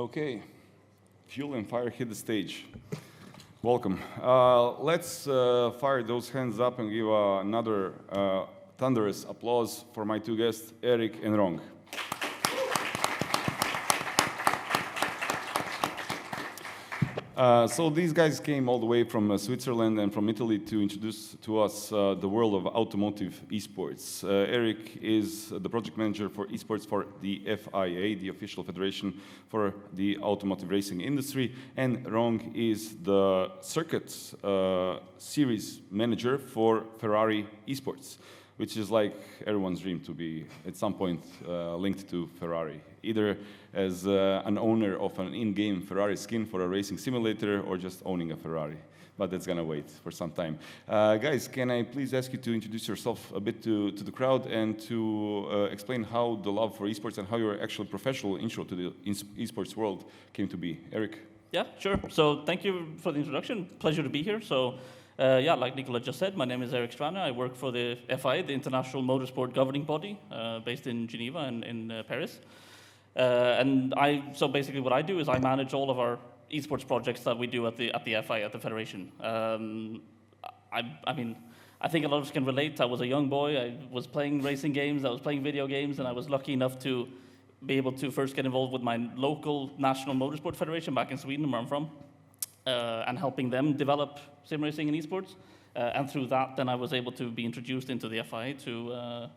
Okay, fuel and fire hit the stage. Welcome. Let's fire those hands up and give another thunderous applause for my two guests, Eric and Rong. So these guys came all the way from Switzerland and from Italy to introduce to us the world of automotive esports. Eric is the project manager for esports for the FIA, the official federation for the automotive racing industry, and Rong is the circuit series manager for Ferrari esports, which is like everyone's dream to be at some point linked to Ferrari, either as an owner of an in-game Ferrari skin for a racing simulator or just owning a Ferrari. But that's gonna wait for some time. Guys, can I please ask you to introduce yourself a bit to the crowd and to explain how the love for esports and how your actual professional intro to the esports world came to be? Eric? Yeah, sure. So thank you for the introduction. Pleasure to be here. So yeah, like Nicola just said, my name is Eric Strana. I work for the FIA, the International Motorsport Governing Body, based in Geneva and in Paris. So basically what I do is I manage all of our esports projects that we do at the FIA, at the Federation. I mean, I think a lot of us can relate. I was a young boy. I was playing racing games. I was playing video games, and I was lucky enough to be able to first get involved with my local national motorsport federation back in Sweden, where I'm from, and helping them develop sim racing and esports. And through that, then I was able to be introduced into the FIA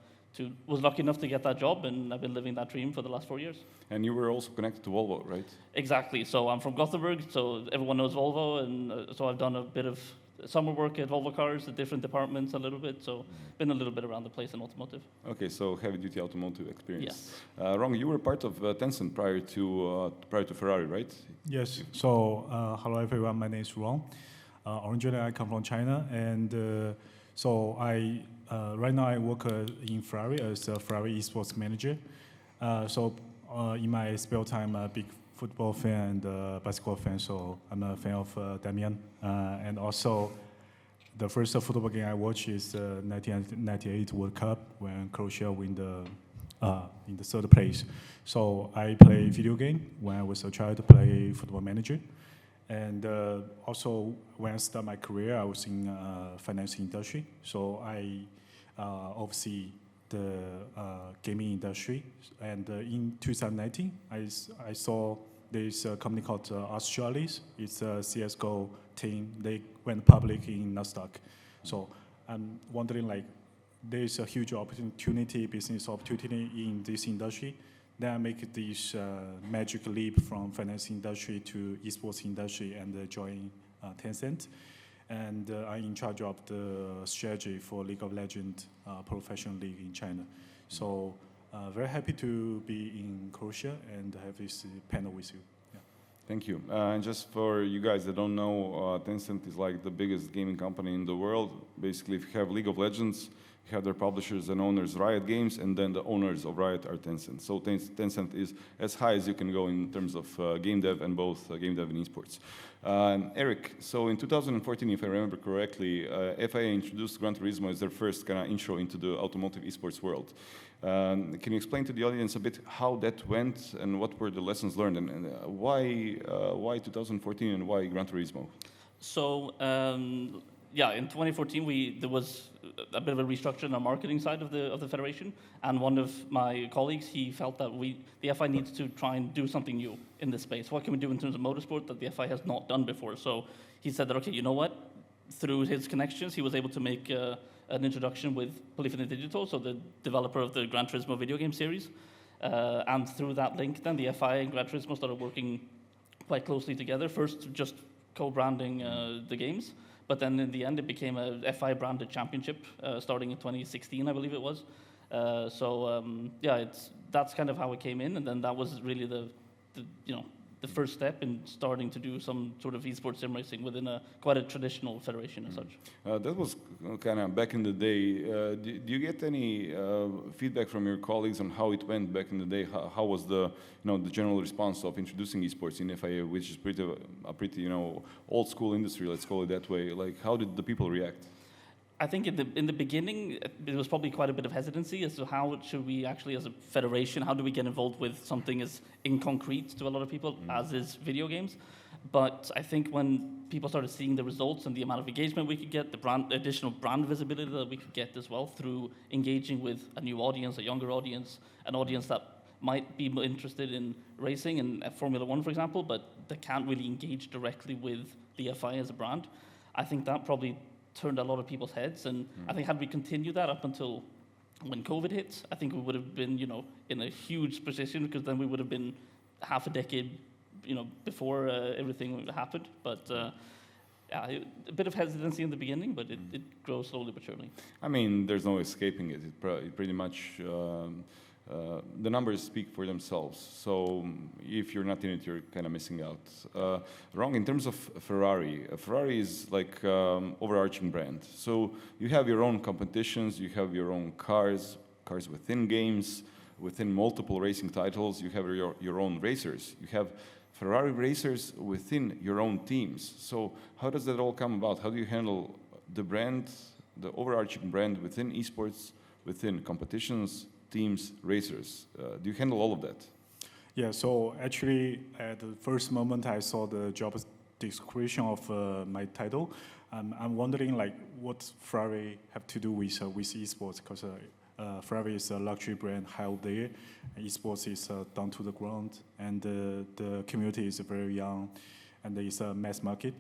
was lucky enough to get that job, and I've been living that dream for the last 4 years. And you were also connected to Volvo, right? Exactly. So I'm from Gothenburg, so everyone knows Volvo, and so I've done a bit of summer work at Volvo Cars, at different departments a little bit, so been a little bit around the place in automotive. Okay, so heavy-duty automotive experience. Yes. Rong, you were part of Tencent prior to Ferrari, right? Yes. So hello everyone. My name is Rong. Originally, I come from China, and so I right now I work in Ferrari as a Ferrari esports manager. In my spare time, I'm a big football fan and basketball fan. So I'm a fan of Damian, and also the first football game I watched is 1998 World Cup when Croatia win in the third place. So I play video game when I was a child to play football manager. And also, when I started my career, I was in finance industry. So I oversee the gaming industry. And in 2019, I saw there's a company called Australis. It's a CSGO team. They went public in Nasdaq. So I'm wondering, like, there's a huge opportunity, business opportunity in this industry. Then I make this magic leap from finance industry to esports industry and join Tencent. And I'm in charge of the strategy for League of Legends professional league in China. So very happy to be in Croatia and have this panel with you. Yeah. Thank you. And just for you guys that don't know, Tencent is like the biggest gaming company in the world. Basically, if you have League of Legends, you have their publishers and owners, Riot Games, and then the owners of Riot are Tencent. So Tencent is as high as you can go in terms of game dev and both game dev and esports. Eric, so in 2014, if I remember correctly, FIA introduced Gran Turismo as their first kind of intro into the automotive esports world. Can you explain to the audience a bit how that went and what were the lessons learned and why 2014 and why Gran Turismo? So yeah, in 2014 there was a bit of a restructure in our marketing side of the federation, and one of my colleagues, he felt that the FI needs to try and do something new in this space. What can we do in terms of motorsport that the FI has not done before? So he said that, okay, you know what? Through his connections, he was able to make an introduction with Polyphony Digital, so the developer of the Gran Turismo video game series. And through that link, then the FI and Gran Turismo started working quite closely together. First, just co-branding the games. But then in the end, it became a FI branded championship, starting in 2016, I believe it was. Yeah, that's kind of how it came in, and then that was really the first step in starting to do some sort of esports sim racing within quite a traditional federation as such. That was kind of back in the day. Do you get any feedback from your colleagues on how it went back in the day? How was the general response of introducing esports in FIA, which is a pretty old school industry, let's call it that way? Like, how did the people react? I think in the beginning, there was probably quite a bit of hesitancy as to how should we actually, as a federation, how do we get involved with something as inconcrete to a lot of people as is video games. But I think when people started seeing the results and the amount of engagement we could get, the additional brand visibility that we could get as well through engaging with a new audience, a younger audience, an audience that might be interested in racing and Formula One, for example, but they can't really engage directly with the FI as a brand. I think that probably turned a lot of people's heads, and I think had we continued that up until when COVID hit, I think we would have been, in a huge position, because then we would have been half a decade, before everything happened. But a bit of hesitancy in the beginning, but it grows slowly but surely. I mean, there's no escaping it. It pretty much. The numbers speak for themselves. So if you're not in it, you're kind of missing out. Wrong in terms of Ferrari. Ferrari is like overarching brand. So you have your own competitions, you have your own cars within games, within multiple racing titles. You have your own racers. You have Ferrari racers within your own teams. So how does that all come about? How do you handle the brand, the overarching brand within esports, within competitions, teams, racers? Do you handle all of that? Yeah, so actually at the first moment I saw the job description of my title, I'm wondering like what Ferrari have to do with esports, because Ferrari is a luxury brand high out there, and esports is down to the ground, and the community is very young, and it's a mass market.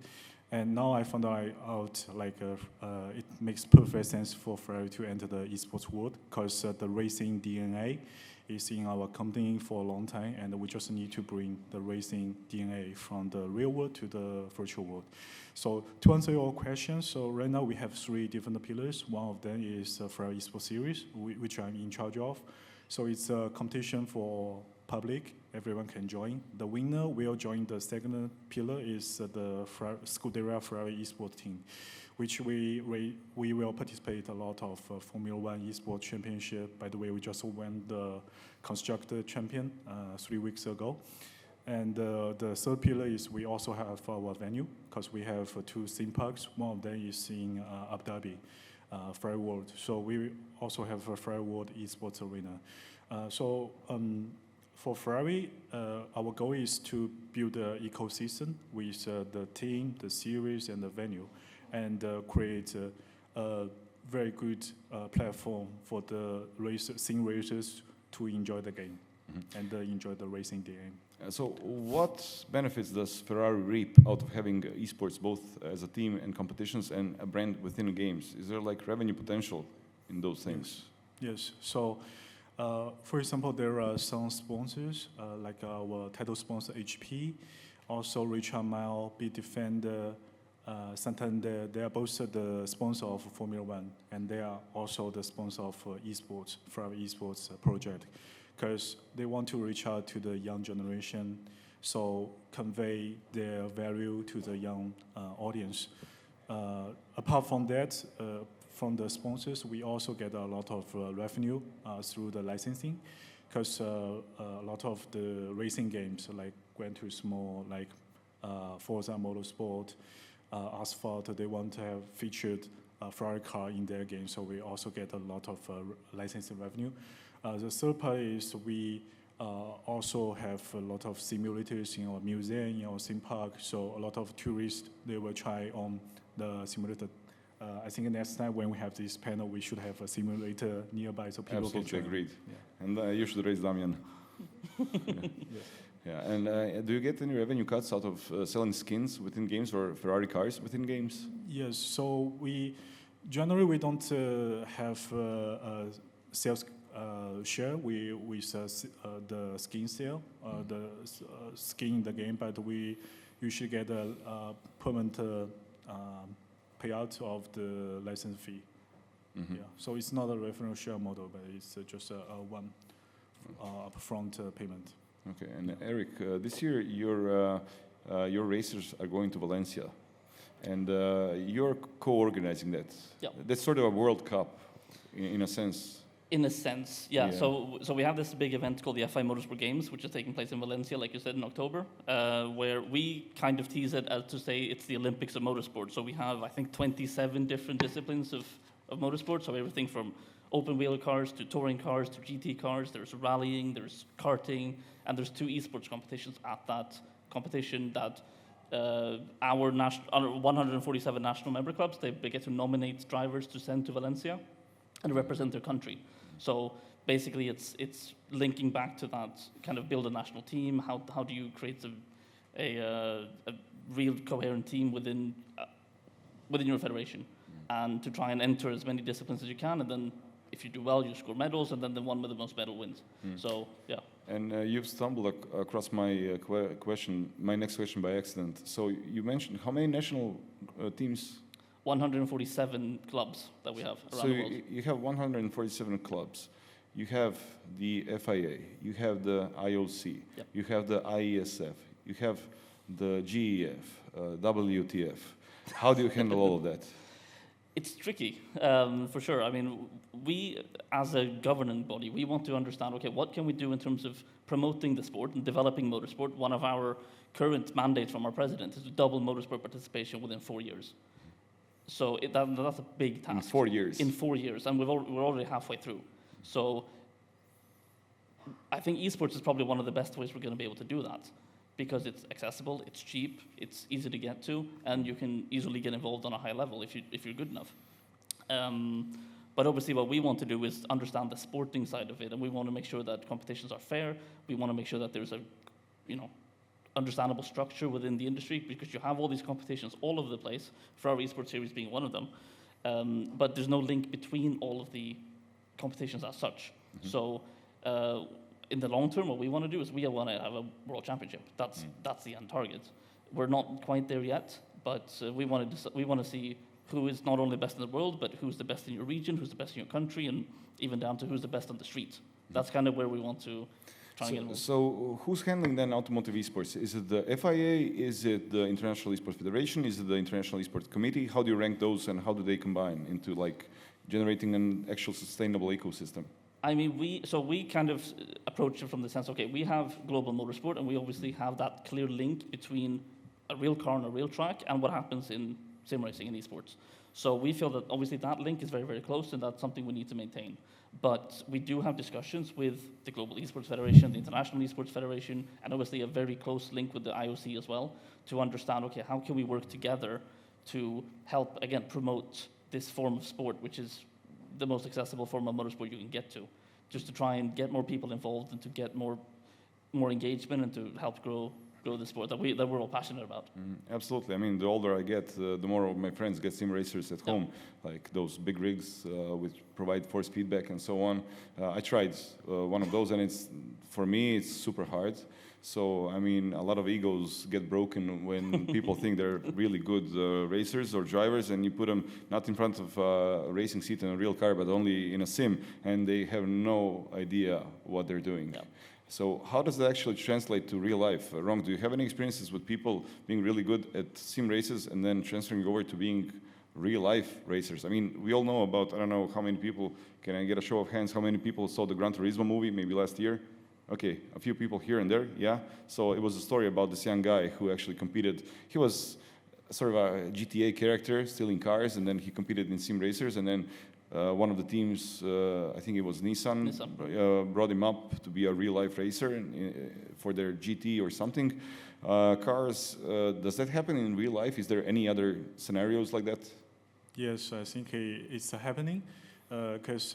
And now I found out like it makes perfect sense for Ferrari to enter the esports world, because the racing DNA is in our company for a long time, and we just need to bring the racing DNA from the real world to the virtual world. So to answer your question, so right now we have 3 different pillars. One of them is Ferrari Esports Series, which I'm in charge of. So it's a competition for public, everyone can join. The winner will join the second pillar is the Scuderia Ferrari esports team, which we will participate a lot of Formula One esports championship. By the way, we just won the constructor champion 3 weeks ago. And the third pillar is we also have our venue, because we have 2 theme parks. One of them is in Abu Dhabi, Ferrari World. So we also have a Ferrari World esports arena. For Ferrari, our goal is to build an ecosystem with the team, the series, and the venue, and create a very good platform for the sim racers to enjoy the game and enjoy the racing game. So what benefits does Ferrari reap out of having esports both as a team and competitions and a brand within games? Is there like revenue potential in those things? Yes. So, for example, there are some sponsors, like our title sponsor HP, also Richard Mille, Bitdefender, Santander. They are both the sponsor of Formula One, and they are also the sponsor of esports, Ferrari esports project, because they want to reach out to the young generation, so convey their value to the young audience. Apart from that, from the sponsors, we also get a lot of revenue through the licensing, because a lot of the racing games like Gran Turismo, like Forza Motorsport, Asphalt, they want to have featured Ferrari car in their game, so we also get a lot of licensing revenue. The third part is we also have a lot of simulators in our museum, in our theme park, so a lot of tourists, they will try on the simulator. I think next time when we have this panel, we should have a simulator nearby so people Absolutely can try. agreed. Yeah. And you should raise Damian. Yes. Yeah, and do you get any revenue cuts out of selling skins within games or Ferrari cars within games? Yes, so we generally don't have a sales share with the skin sale, the skin in the game, but we usually get a permanent payout of the license fee. Mm-hmm. Yeah, so it's not a revenue share model, but it's just a one upfront payment. Okay, and Eric, this year your racers are going to Valencia, and you're co-organizing that. Yeah. That's sort of a World Cup, in a sense. In a sense, yeah. Yeah. So we have this big event called the FI Motorsport Games, which is taking place in Valencia, like you said, in October, where we kind of tease it as to say it's the Olympics of motorsport. So we have, I think, 27 different disciplines of of motorsport. So everything from open wheel cars to touring cars to GT cars. There's rallying, there's karting, and there's 2 esports competitions at that competition that our 147 national member clubs, they get to nominate drivers to send to Valencia and represent their country. So basically it's linking back to that, kind of build a national team. How do you create a real coherent team within your federation, and to try and enter as many disciplines as you can, and then if you do well, you score medals, and then the one with the most medal wins. So yeah. And you've stumbled across my question, my next question by accident. So you mentioned how many national teams? 147 clubs that we have around the world. So you have 147 clubs. You have the FIA, you have the IOC, Yep. you have the IESF, you have the GEF, WTF. How do you handle all of that? It's tricky, for sure. I mean, we, as a governing body, we want to understand, okay, what can we do in terms of promoting the sport and developing motorsport? One of our current mandates from our president is to double motorsport participation within 4 years. So that's a big task. In 4 years? In 4 years, and we're already halfway through. So I think esports is probably one of the best ways we're going to be able to do that, because it's accessible, it's cheap, it's easy to get to, and you can easily get involved on a high level if you're good enough. But obviously what we want to do is understand the sporting side of it, and we want to make sure that competitions are fair. We want to make sure that there's a, understandable structure within the industry, because you have all these competitions all over the place, for our esports series being one of them, but there's no link between all of the competitions as such. Mm-hmm. So in the long term, what we want to do is we want to have a world championship. That's the end target. We're not quite there yet, but we want to see who is not only the best in the world, but who's the best in your region, who's the best in your country, and even down to who's the best on the street. That's kind of where we want to try and get involved. So who's handling then automotive esports? Is it the FIA? Is it the International Esports Federation? Is it the International Esports Committee? How do you rank those, and how do they combine into generating an actual sustainable ecosystem? I mean, we kind of approach it from the sense, okay, we have global motorsport, and we obviously have that clear link between a real car on a real track and what happens in sim racing and esports. So we feel that obviously that link is very, very close, and that's something we need to maintain. But we do have discussions with the Global Esports Federation, the International Esports Federation, and obviously a very close link with the IOC as well, to understand, okay, how can we work together to help, again, promote this form of sport, which is the most accessible form of motorsport you can get to, just to try and get more people involved and to get more engagement and to help grow the sport that we're all passionate about. Absolutely. I mean, the older I get, the more of my friends get sim racers at home, like those big rigs which provide force feedback and so on. I tried one of those, and for me, it's super hard. So, I mean, a lot of egos get broken when people think they're really good racers or drivers, and you put them not in front of a racing seat in a real car, but only in a sim, and they have no idea what they're doing. Yeah. So how does that actually translate to real life? Rong, do you have any experiences with people being really good at sim races and then transferring over to being real life racers? I mean, we all know about, I don't know how many people, can I get a show of hands, how many people saw the Gran Turismo movie maybe last year? Okay, a few people here and there, yeah. So it was a story about this young guy who actually competed. He was sort of a GTA character, stealing cars, and then he competed in sim racers, and then one of the teams, I think it was Nissan. Brought him up to be a real-life racer for their GT or something. Cars, does that happen in real life? Is there any other scenarios like that? Yes, I think it's happening, because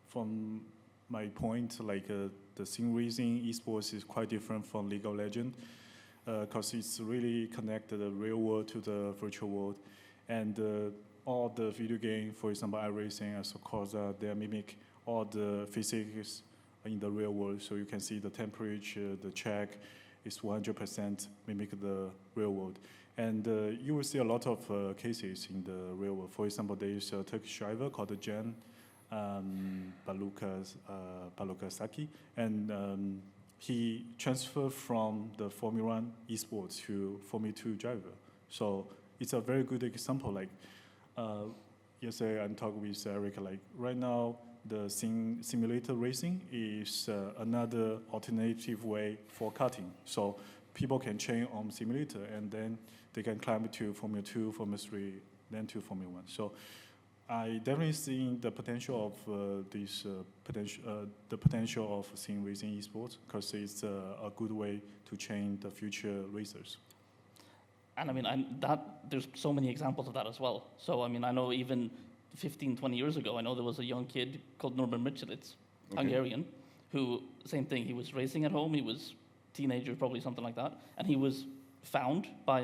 from my point, the sim racing esports is quite different from League of Legends, because it's really connected the real world to the virtual world, and all the video game, for example, iRacing, as of course, they mimic all the physics in the real world. So you can see the temperature, the check is 100% mimic the real world. And you will see a lot of cases in the real world. For example, there is a Turkish driver called Jan Balukasaki, and he transferred from the Formula 1 esports to Formula 2 driver. So it's a very good example. Yesterday I'm talking with Eric, right now the simulator racing is another alternative way for karting. So people can train on simulator, and then they can climb to Formula 2, Formula 3, then to Formula 1. So I definitely see the potential of the potential of seeing racing esports because it's a good way to train the future racers. And I mean, there's so many examples of that as well. So I mean, I know even 15, 20 years ago, I know there was a young kid called Norman Michelitz, Hungarian, who, same thing, he was racing at home, he was teenager, probably something like that, and he was found by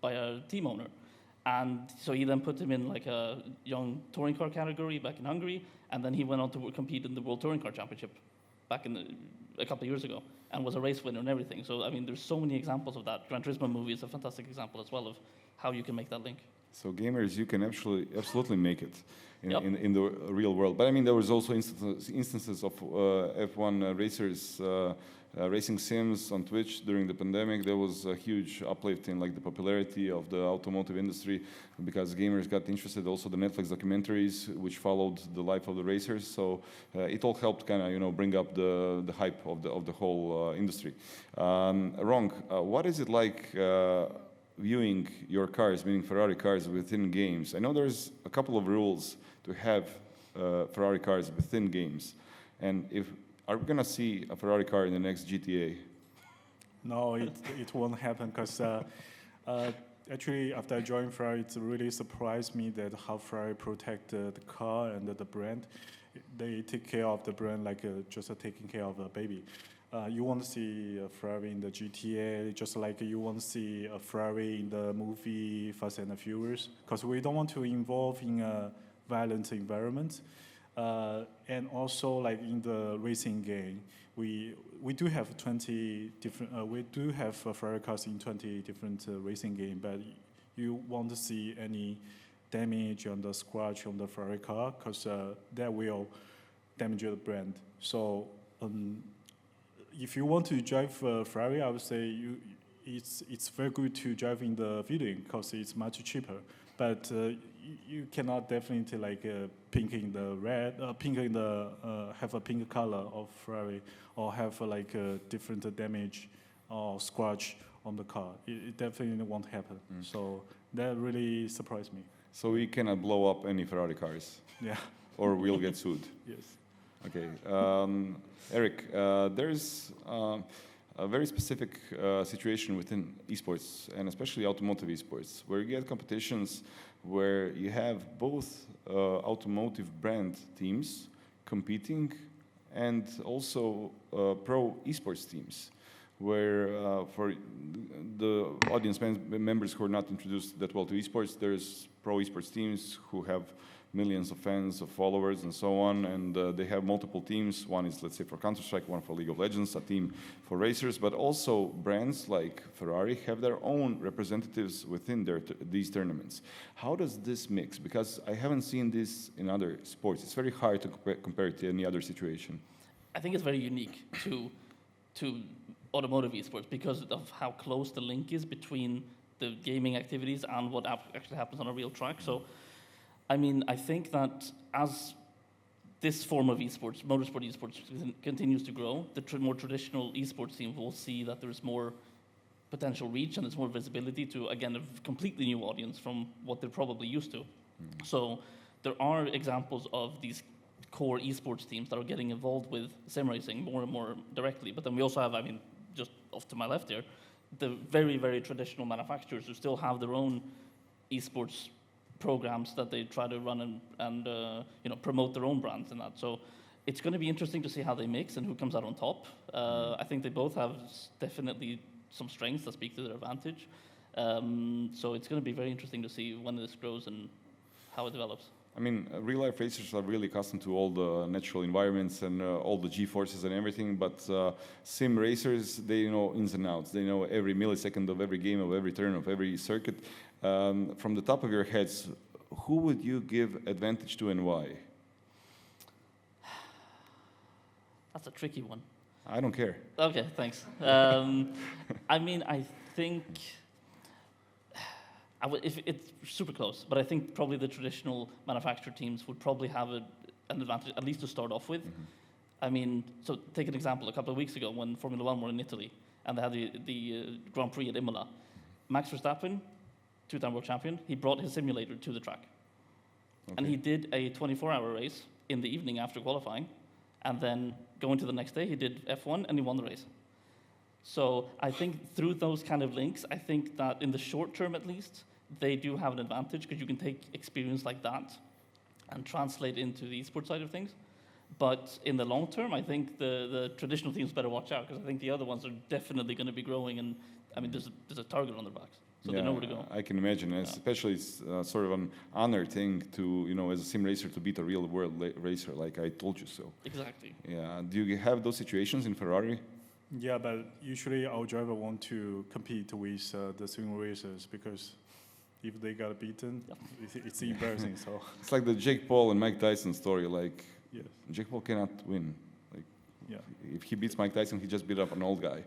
a team owner. And so he then put him in like a young touring car category back in Hungary, and then he went on to compete in the World Touring Car Championship back a couple of years ago, and was a race winner and everything. So I mean, there's so many examples of that. Gran Turismo movie is a fantastic example as well of how you can make that link. So gamers, you can absolutely make it Yep. in the real world. But I mean, there was also instances of F1 racers racing sims on Twitch during the pandemic. There was a huge uplift in like the popularity of the automotive industry because gamers got interested. Also, the Netflix documentaries, which followed the life of the racers. So it all helped kind of bring up the hype of the whole industry. Wrong. What is it like? Viewing your cars, meaning Ferrari cars, within games. I know there's a couple of rules to have Ferrari cars within games. And are we gonna see a Ferrari car in the next GTA? No, it won't happen because actually after I joined Ferrari, it really surprised me that how Ferrari protect the car and the brand. They take care of the brand like just taking care of a baby. You want to see a Ferrari in the GTA, just like you want to see a Ferrari in the movie Fast and the Furious, because we don't want to involve in a violent environment. And also, like in the racing game, we do have 20 different. We do have Ferrari cars in 20 different racing games, but you want to see any damage on the scratch on the Ferrari car, because that will damage the brand. So. If you want to drive Ferrari, I would say it's very good to drive in the video because it's much cheaper. But you cannot definitely like pink in the red, have a pink color of Ferrari, or have like a different damage or scratch on the car. It definitely won't happen. So that really surprised me. So we cannot blow up any Ferrari cars. Yeah. Or we'll get sued. Yes. Okay. Eric, there's a very specific situation within esports, and especially automotive esports, where you get competitions where you have both automotive brand teams competing and also pro esports teams, where for the audience members who are not introduced that well to esports, there's pro esports teams who have millions of fans, of followers, and so on, and they have multiple teams. One is, let's say, for Counter-Strike, one for League of Legends, a team for racers, but also brands like Ferrari have their own representatives within these tournaments. How does this mix? Because I haven't seen this in other sports. It's very hard to compare it to any other situation. I think it's very unique to automotive esports because of how close the link is between the gaming activities and what actually happens on a real track. So, I mean, I think that as this form of esports, motorsport esports, continues to grow, the more traditional esports team will see that there's more potential reach and there's more visibility to, again, a completely new audience from what they're probably used to. So there are examples of these core esports teams that are getting involved with sim racing more and more directly. But then we also have, I mean, just off to my left here, the very, very traditional manufacturers who still have their own esports programs that they try to run and promote their own brands and that. So it's going to be interesting to see how they mix and who comes out on top. I think they both have definitely some strengths that speak to their advantage. So it's going to be very interesting to see when this grows and how it develops. I mean, real-life racers are really accustomed to all the natural environments and all the G-forces and everything, but sim racers, they know ins and outs. They know every millisecond of every game, of every turn, of every circuit. From the top of your heads, who would you give advantage to and why? That's a tricky one. I don't care. Okay, thanks. I mean, I think if it's super close, but I think probably the traditional manufacturer teams would probably have an advantage, at least to start off with. I mean, so take an example. A couple of weeks ago when Formula One were in Italy and they had the Grand Prix at Imola, Max Verstappen, two-time world champion, he brought his simulator to the track. And he did a 24-hour race in the evening after qualifying, and then going to the next day, he did F1 and he won the race. So I think through those kind of links, I think that in the short term at least, they do have an advantage because you can take experience like that and translate into the esports side of things. But in the long term, I think the traditional teams better watch out because I think the other ones are definitely going to be growing. And I mean, there's a target on their backs, so they know where to go. I can imagine. Yeah. Especially it's sort of an honor thing to, as a sim racer, to beat a real world racer, like I told you so. Exactly. Yeah. Do you have those situations in Ferrari? Yeah, but usually our driver want to compete with the sim racers because if they got beaten, it's embarrassing. So it's like the Jake Paul and Mike Tyson story. Like, yes. Jake Paul cannot win. Like, yeah. If he beats Mike Tyson, he just beat up an old guy.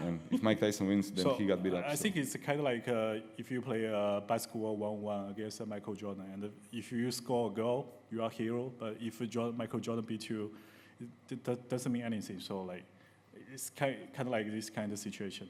And if Mike Tyson wins, then he got beat up. I think it's kind of like if you play basketball 1-1 against Michael Jordan, and if you score a goal, you are a hero. But if Michael Jordan beat you, it doesn't mean anything. So like, it's kind of like this kind of situation.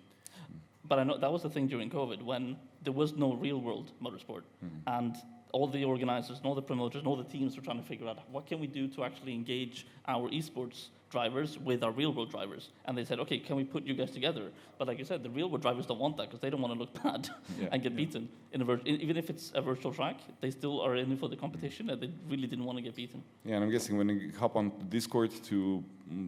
But I know that was the thing during COVID when there was no real world motorsport. And all the organizers and all the promoters and all the teams were trying to figure out what can we do to actually engage our esports drivers with our real world drivers. And they said, okay, can we put you guys together? But like you said, the real world drivers don't want that because they don't want to look bad and get beaten. Even if it's a virtual track, they still are in it for the competition and they really didn't want to get beaten. Yeah, and I'm guessing when they hop on Discord to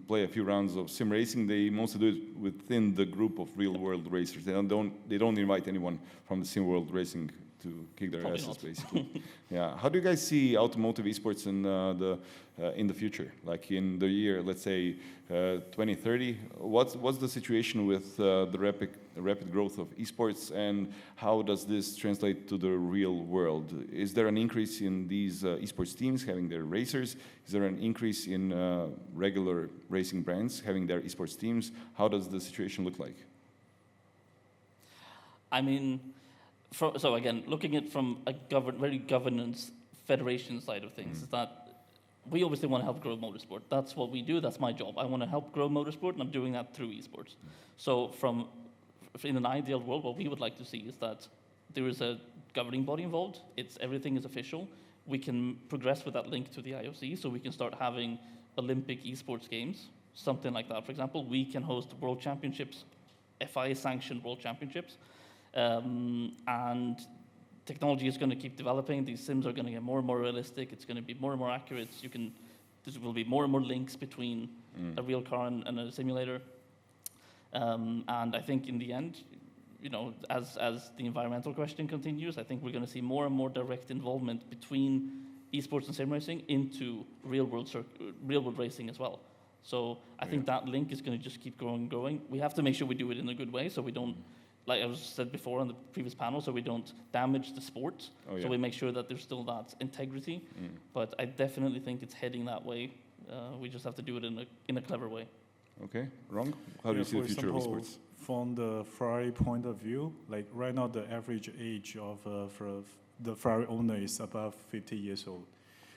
play a few rounds of sim racing, they mostly do it within the group of real world racers. They don't invite anyone from the sim world racing to kick their asses, basically. Yeah. How do you guys see automotive esports in the future? Like in the year, let's say 2030. What's the situation with the rapid growth of esports, and how does this translate to the real world? Is there an increase in these esports teams having their racers? Is there an increase in regular racing brands having their esports teams? How does the situation look like? I mean, so again, looking at it from a very governance federation side of things, is that we obviously want to help grow motorsport. That's what we do. That's my job. I want to help grow motorsport, and I'm doing that through esports. So in an ideal world, what we would like to see is that there is a governing body involved. Everything is official. We can progress with that link to the IOC, so we can start having Olympic esports games, something like that. For example, we can host world championships, FIA-sanctioned world championships. And technology is going to keep developing. These sims are going to get more and more realistic. It's going to be more and more accurate. There will be more and more links between a real car and a simulator. And I think in the end, as the environmental question continues, I think we're going to see more and more direct involvement between esports and sim racing into real world racing as well. So I think that link is going to just keep growing and growing. We have to make sure we do it in a good way, so we don't, like I was said before on the previous panel, so we don't damage the sport. So we make sure that there's still that integrity. But I definitely think it's heading that way. We just have to do it in a clever way. Okay, Rong? How do you see the future of esports? From the Ferrari point of view, like right now the average age of the Ferrari owner is above 50 years old.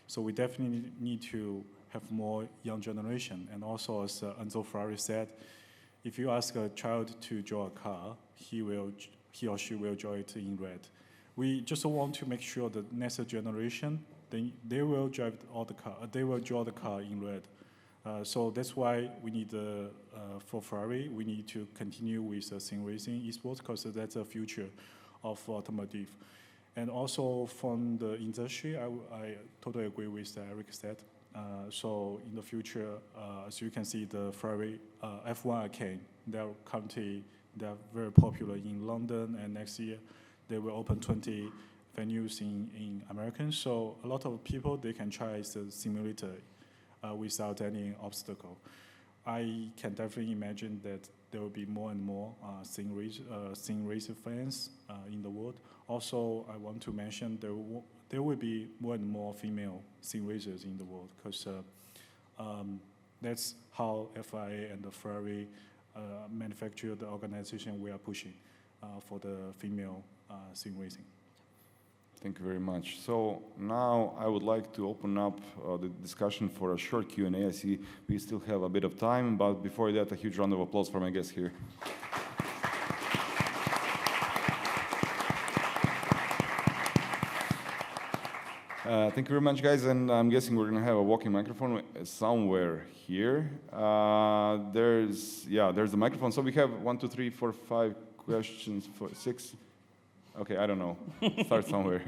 So we definitely need to have more young generation. And also, as Enzo Ferrari said, if you ask a child to draw a car, he or she will draw it in red. We just want to make sure that next generation, they will drive all the car. They will draw the car in red. So that's why we need for Ferrari, we need to continue with sim racing esports because that's the future of automotive. And also from the industry, I totally agree with Eric said. So in the future, as you can see, the Ferrari F1 Arcade, they're very popular in London, and next year they will open 20 venues in America. So a lot of people, they can try the simulator without any obstacle. I can definitely imagine that there will be more and more sim racer fans in the world. Also, I want to mention there will be more and more female sim racers in the world because that's how FIA and the Ferrari manufacturer, the organization, we are pushing for the female sim racing. Thank you very much. So now I would like to open up the discussion for a short Q&A. I see we still have a bit of time, but before that, a huge round of applause for my guest here. Thank you very much, guys. And I'm guessing we're going to have a walking microphone somewhere here. There's the microphone. So we have 1, 2, 3, 4, 5 questions, 6. Okay, I don't know. Start somewhere.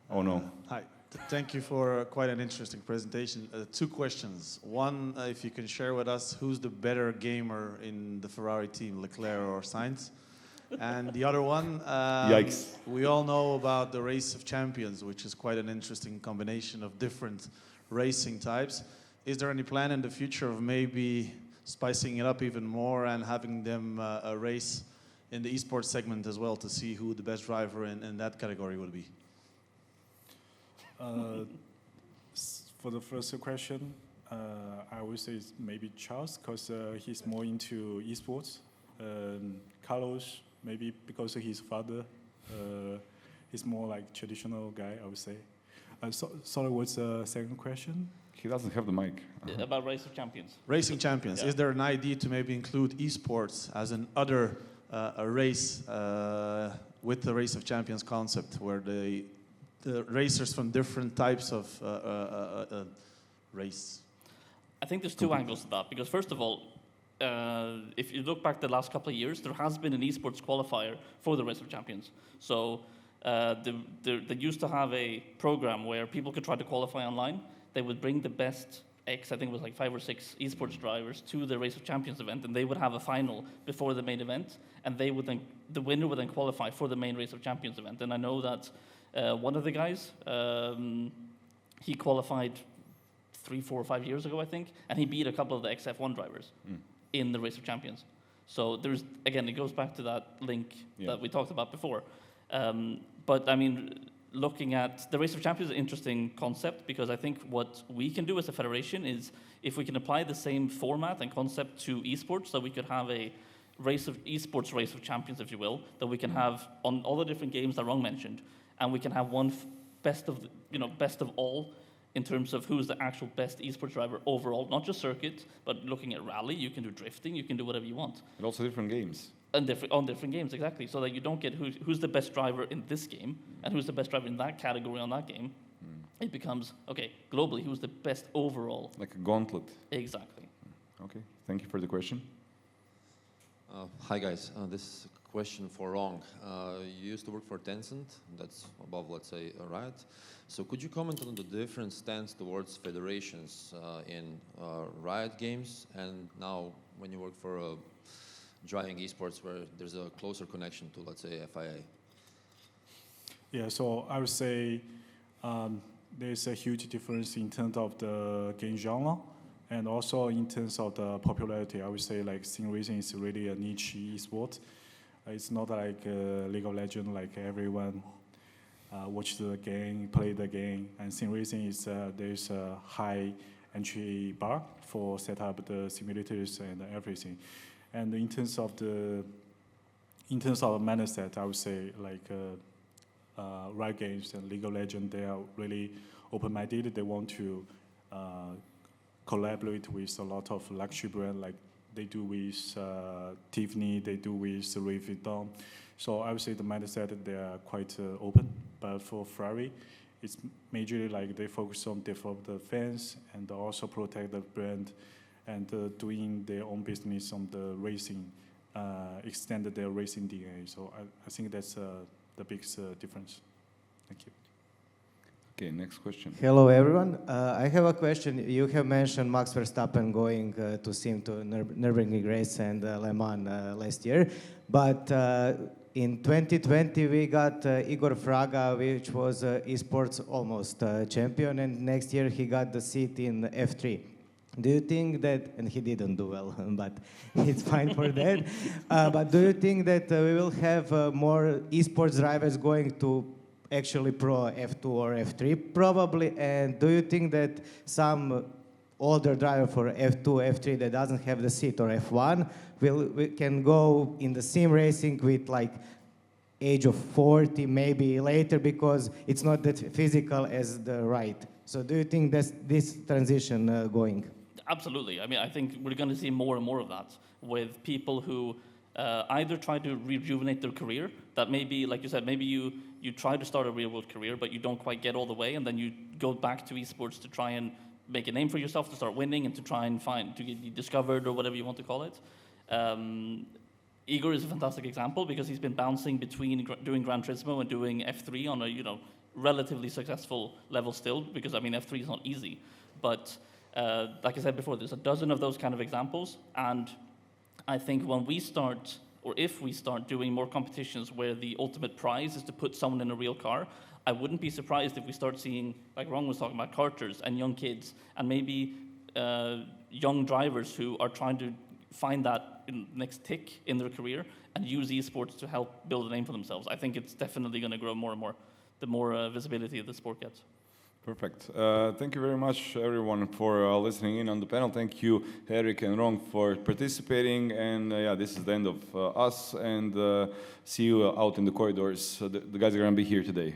Oh, no. Hi. Thank you for quite an interesting presentation. 2 questions. One, if you can share with us who's the better gamer in the Ferrari team, Leclerc or Sainz? And the other one, Yikes. we all know about the Race of Champions, which is quite an interesting combination of different racing types. Is there any plan in the future of maybe spicing it up even more and having them a race in the esports segment as well to see who the best driver in that category would be? For the first question, I would say it's maybe Charles, because he's more into esports. Carlos, maybe because of his father, he's more like traditional guy, I would say. Sorry, what's the second question? He doesn't have the mic. About Race of Champions. Racing Champions. Yeah. Is there an idea to maybe include esports as an other a race with the Race of Champions concept, where the racers from different types of race? I think there's 2 angles to that, because first of all, if you look back the last couple of years, there has been an esports qualifier for the Race of Champions. So they used to have a program where people could try to qualify online. They would bring the best I think it was like 5 or 6 esports drivers to the Race of Champions event, and they would have a final before the main event, and the winner would then qualify for the main Race of Champions event. And I know that one of the guys, he qualified 3, 4, 5 years ago, I think, and he beat a couple of the XF1 drivers in the Race of Champions. So there's, again, it goes back to that link that we talked about before. But I mean, looking at the Race of Champions is an interesting concept, because I think what we can do as a federation is, if we can apply the same format and concept to esports, so we could have a esports Race of Champions, if you will, that we can have on all the different games that Rong mentioned, and we can have one best of all in terms of who's the actual best esports driver overall, not just circuit, but looking at rally, you can do drifting, you can do whatever you want. And also different games. And on different games, exactly. So that you don't get who's the best driver in this game and who's the best driver in that category on that game. It becomes, okay, globally, who's the best overall. Like a gauntlet. Exactly. Okay, thank you for the question. Hi guys, this is a question for Rong. You used to work for Tencent, that's above, let's say, Riot. So could you comment on the different stance towards federations in Riot games, and now when you work for driving esports, where there's a closer connection to, let's say, FIA? Yeah, so I would say there's a huge difference in terms of the game genre, and also in terms of the popularity. I would say like sim racing is really a niche esport. It's not like League of Legends, like everyone watch the game, play the game. And sim racing is there's a high entry bar for set up the simulators and everything. And in terms of the mindset, I would say like Riot Games and League of Legends, they are really open-minded. They want to collaborate with a lot of luxury brands, like they do with Tiffany, they do with Revving Up. So I would say the mindset, they are quite open. But for Ferrari, it's majorly like they focus on develop the fans and also protect the brand, and doing their own business on the racing, extend their racing DNA. So I think that's the biggest difference. Thank you. Okay, next question. Hello, everyone. I have a question. You have mentioned Max Verstappen going to sim to Nürburgring race and Le Mans last year, but in 2020 we got Igor Fraga, which was esports almost champion, and next year he got the seat in F3. Do you think that, and he didn't do well, but it's fine for that, but do you think that we will have more esports drivers going to actually pro F2 or F3 probably, and do you think that some older driver for F2, F3 that doesn't have the seat, or F1 can go in the sim racing with like age of 40 maybe later, because it's not that physical as the right? So do you think that's this transition going? Absolutely. I mean, I think we're going to see more and more of that with people who either try to rejuvenate their career, that maybe, like you said, maybe you try to start a real world career, but you don't quite get all the way, and then you go back to esports to try and make a name for yourself, to start winning, and to try and to get discovered, or whatever you want to call it. Igor is a fantastic example because he's been bouncing between doing Gran Turismo and doing F3 on a relatively successful level still, because I mean F3 is not easy. But like I said before, there's a dozen of those kind of examples, and I think when we start, or if we start doing more competitions where the ultimate prize is to put someone in a real car, I wouldn't be surprised if we start seeing, like Ron was talking about, karters and young kids, and maybe young drivers who are trying to find that next tick in their career and use esports to help build a name for themselves. I think it's definitely going to grow more and more, the more visibility the sport gets. Perfect. Thank you very much, everyone, for listening in on the panel. Thank you, Erik and Rong, for participating. And yeah, this is the end of us. And see you out in the corridors. The guys are going to be here today.